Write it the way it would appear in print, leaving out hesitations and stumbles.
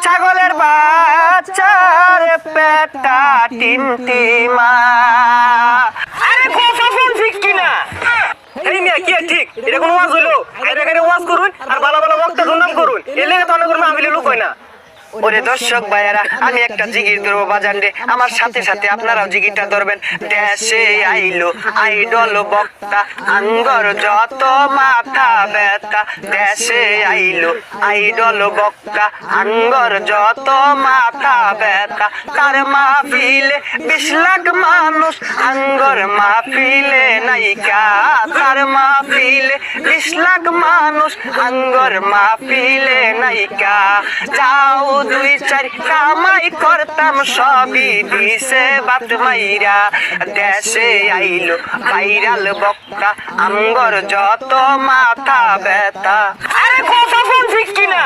ছাগলের বাচ্চার পেটটা টিমটিমা। আরে কথা কোন ঠিক কিনা? এই মিয়া কি ঠিক? এটা কোন ওয়াজ হইলো? আইরা ওয়াজ করুন আর ভালো ভালো বক্তা দুর্নাম করুন। এর লেগে তো অনেক করে মাহফিলে লোক হয় না। ওরে দর্শক ভাইয়ারা, আমি একটা জিগির ধরবো বাজান রে, আমার সাথে সাথে আপনারাও জিগিরটা ধরবেন। দেশে আইলো আইডল বক্তা, আঙ্গর যত মাথা ব্যথা। দেশে আইলো আইডল বক্তা, আঙ্গর যত মাথা ব্যথা। তার মাহফিলে 20 লাখ মানুষ, আঙ্গর মাহফিলে নাইকা। তার মাহফিলে 20 লাখ মানুষ, আঙ্গর মাহফিলে নাইকা। যাও 2-4 কামাই করতাম, সবই দিছে বাত মাইরা। দেশে আইলো ভাইরাল বক্তা, আঙ্গর যত মাথা ব্যথা। আরে কথা কোন ঠিক কিনা?